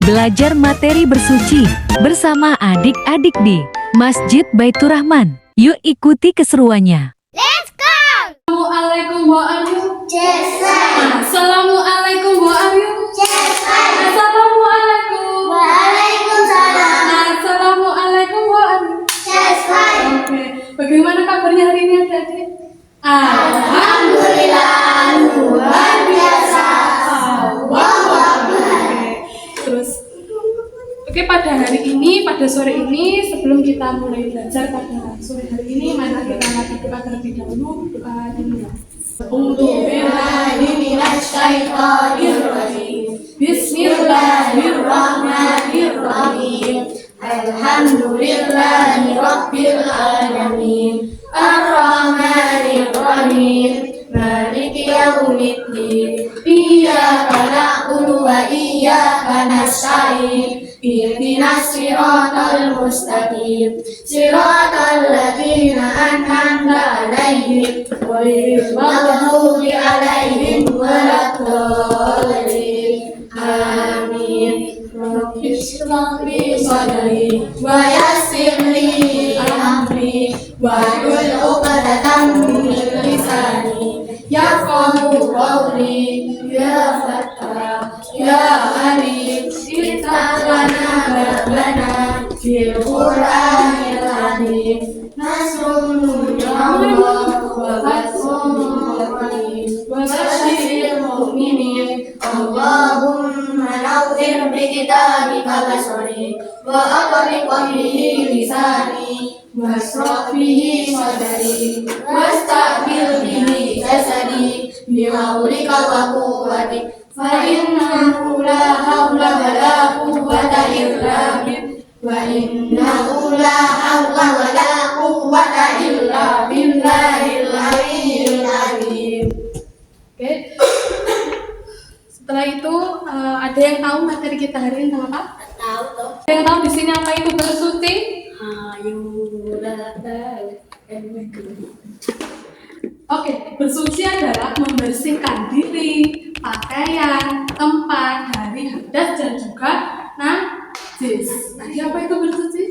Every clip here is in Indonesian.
Belajar materi bersuci bersama adik-adik di Masjid Baitur Rahman. Yuk ikuti keseruannya. Assalamualaikum warahmatullahi wabarakatuh. Assalamualaikum warahmatullahi wabarakatuh. Assalamualaikum. Waalaikumsalam. Assalamualaikum warahmatullahi wabarakatuh. Oke, bagaimana kabarnya hari ini adik-adik? Alhamdulillah, luar biasa. Allahu Akbar. Terus, oke, pada hari ini, pada sore ini, sebelum kita mulai belajar pada sore hari ini, mari kita lagi doa terlebih dahulu. Doa dulu. Bismillahirrahmanirrahim. Alhamdulillahi rabbil alamin. Ar-Rahmanir-Rahim. Maliki yaumiddin. Iyyaka na'budu wa iyyaka nasta'in. Ihdinas siratal mustaqim. Siratal ladzina an'amta 'alaihim ghairil maghdubi 'alaihim waladdallin. Amin. Rabbi shrah li sadri wa yassir li amri wahlul 'uqdatam min lisani yafqahu qawli. Ya Fattah ya Alim iftah lana babana fil Qur'anil azim. Nasrun ya Allah wa fathun qarib wa basyiril mu'minin. Allahumma nawwir bi kitabika basari wa aqri bihi lisani wasrah bihi sadri wastaqbil bihi jasadi bihaulika wa quwwatik fa innahu la hawla wa la quwwata illa bik wa innahu la hawla wa la quwwata illa billahil aliyyil azim. Oke. Setelah itu, ada yang tahu materi kita hari ini tentang apa? Tahu toh? Ada yang tahu di sini apa itu bersuci? Oke, bersuci adalah membersihkan diri, pakaian, tempat dari hadas dan juga najis. Tadi apa itu bersuci?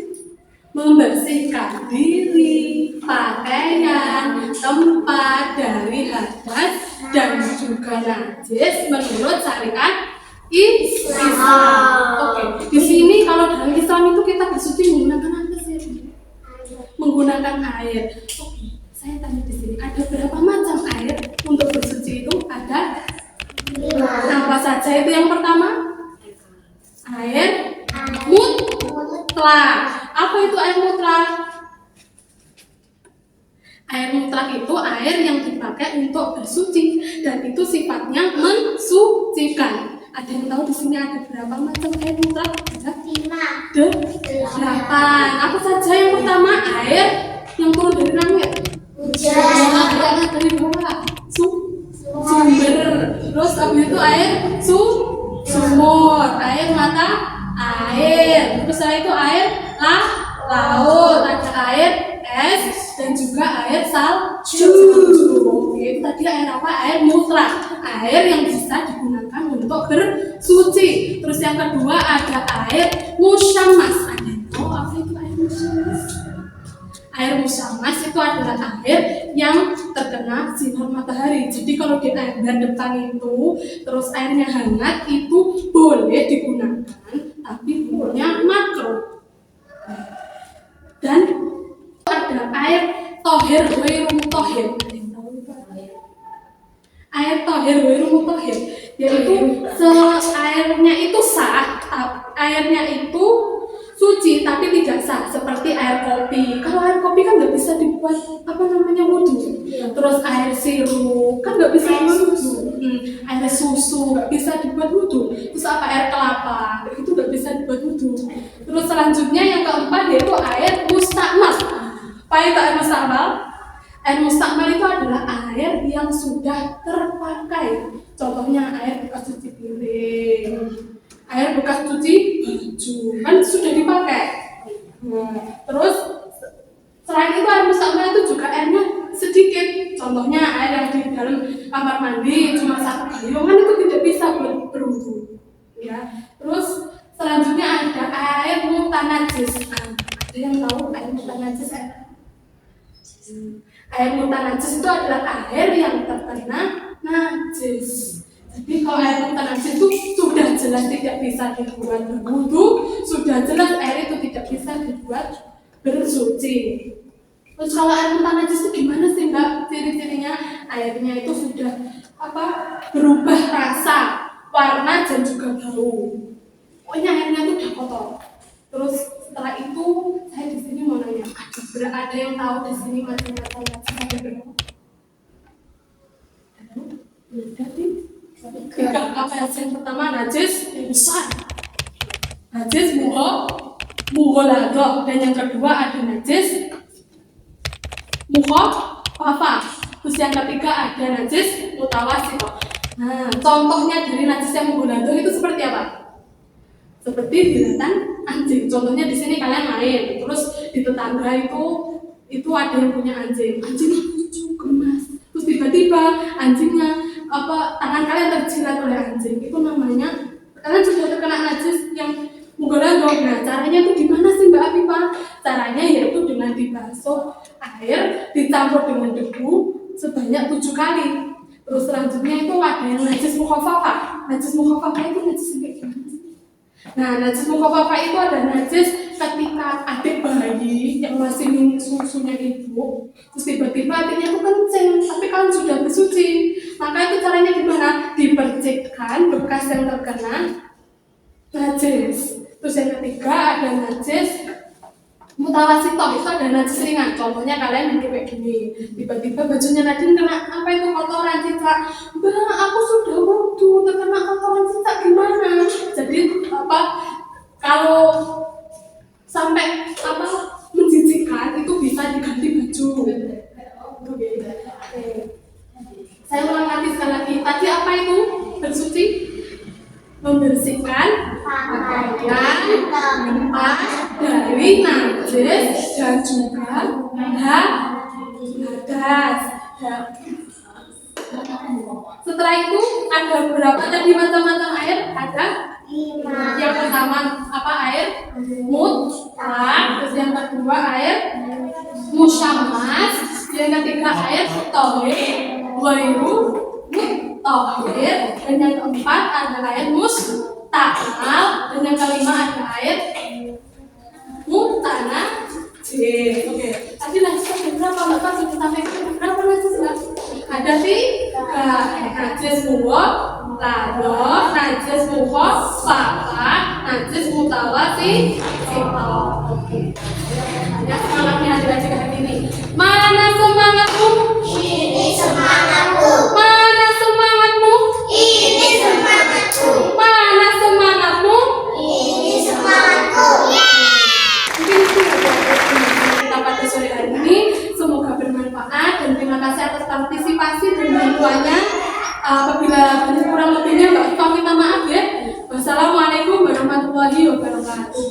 Membersihkan diri, pakaian, tempat dari hadas dan juga najis menurut syariat Islam. Oke, di sini kalau dalam Islam itu kita bersuci menggunakan apa sih? Menggunakan air. Oke, saya tanya di sini, ada berapa macam air untuk bersuci itu? Ada apa saja itu? Yang pertama, air mutlak. Apa itu air mutlak? Air mutlak itu air yang dipakai untuk bersuci dan itu sifatnya mensucikan. Ada yang tahu di sini ada berapa macam air mutlak? Ada 8. Apa saja? Yang pertama, air yang turun dari langit. Hujan. Dari bawah. Sumber. Terus habis itu air sumur. Air mata air. Terus setelah itu air laut. Ada air es dan juga air salju. Oke, tadi air apa? Air mutlak. Air yang bisa digunakan untuk bersuci. Terus yang kedua ada air musyammas. Ada yang tahu apa itu air musyammas? Air musyammas itu adalah air yang terkena sinar matahari. Jadi kalau di air depan itu terus airnya hangat itu boleh digunakan, tapi hukumnya makruh. Dan ada air tohir wairu mutahhir. Air tohir wairu mutahhir, yaitu airnya itu sah, airnya itu suci tapi tidak sah, seperti air kopi. Kalau air kopi kan nggak bisa dibuat wudhu. Terus air sirup kan nggak bisa dibuat wudhu. Air susu nggak bisa dibuat wudhu. Terus apa air kelapa itu nggak bisa dibuat wudhu. Terus selanjutnya yang keempat yaitu air mustakmal. Apa itu air mustakmal? Air mustakmal itu adalah air yang sudah terpakai. Contohnya air bekas cuci piring, air bekas cuci baju, kan sudah dipakai. Terus selain itu air mustakmal itu juga airnya sedikit. Contohnya air yang di dalam kamar mandi cuma 1 gayung, kan itu tidak bisa berwudu. Ya. Terus mutanajis. Nah, ada yang tahu air mutanajis? Air mutanajis itu adalah air yang terkena najis. Jadi kalau air mutanajis itu sudah jelas tidak bisa dibuat berwudu, sudah jelas air itu tidak bisa dibuat bersuci. Terus kalau air mutanajis itu gimana sih Mbak? Ciri-cirinya airnya itu sudah berubah rasa, warna dan juga bau. Pokoknya airnya itu udah kotor. Terus setelah itu saya di sini mau nanya, ada yang tahu di sini macam-macam najis ada berapa? Ada sih. Apa yang pertama najis yang besar, najis mughalladhah, dan yang kedua ada najis mukhaffafah. Terus yang ketiga ada najis mutawassithah. Nah, contohnya dari najis yang mughalladhah itu seperti apa? Seperti binatang anjing. Contohnya di sini kalian main, terus di tetangga itu ada yang punya anjing. Anjingnya lucu, gemas. Terus tiba-tiba anjingnya tangan kalian terjilat oleh anjing. Itu namanya kalian sudah terkena najis yang mughalladhah. Nah, caranya itu gimana sih Mbak Afifah? Caranya yaitu dengan dibasuh air dicampur dengan debu sebanyak 7 kali. Terus selanjutnya itu ada yang najis mukhaffafah. Najis mukhaffafah itu najis kayak gimana sih? Nah, najis mukhaffafah itu ada najis ketika adik bayi yang masih minum susunya ibu, terus tiba-tiba adiknya itu kencing, tapi kalian sudah bersuci. Maka itu caranya gimana? Dipercikkan bekas yang terkena najis. Terus yang ketiga ada najis mutawassithah, itu ada najis ringan. Contohnya kalian kayak gini, tiba-tiba bajunya Nadine kena kotoran cicak. Mbak, aku sudah wudu terkena kotoran cicak, gimana? Jadi kalau sampai menjijikkan itu bisa diganti baju. Saya ulang lagi sekali lagi. Tadi apa itu bersuci? Membersihkan pakaian tempat dari najis dan juga hadas. Setelah itu ada berapa tadi macam-macam air? Ada 5. Yang pertama air mutlak, terus yang kedua air musyammas, yang ketiga air thahir, ghairu mutahhir, dan yang keempat ada air musta'mal, dan yang kelima ada air mutanajjis. Oke, tadi najis ada berapa Mbak? Sudah sampai berapa najis Mbak? Ada 3, najis mughalladhah, najis mukhaffafah, najis mutawassithah. Oke. Ya, semangatnya adik-adik hari ini. Mana semangatmu? Ini semangatku. Mana semangatmu? Ini semangatku. Mana semangatmu? Ini semangatku. Mungkin itu kita pada sore hari ini. Semoga bermanfaat dan terima kasih atas partisipasi dan bantuannya. Apabila banyak kurang lebihnya, Mbak Ifah minta maaf ya. Wassalamualaikum warahmatullahi wabarakatuh.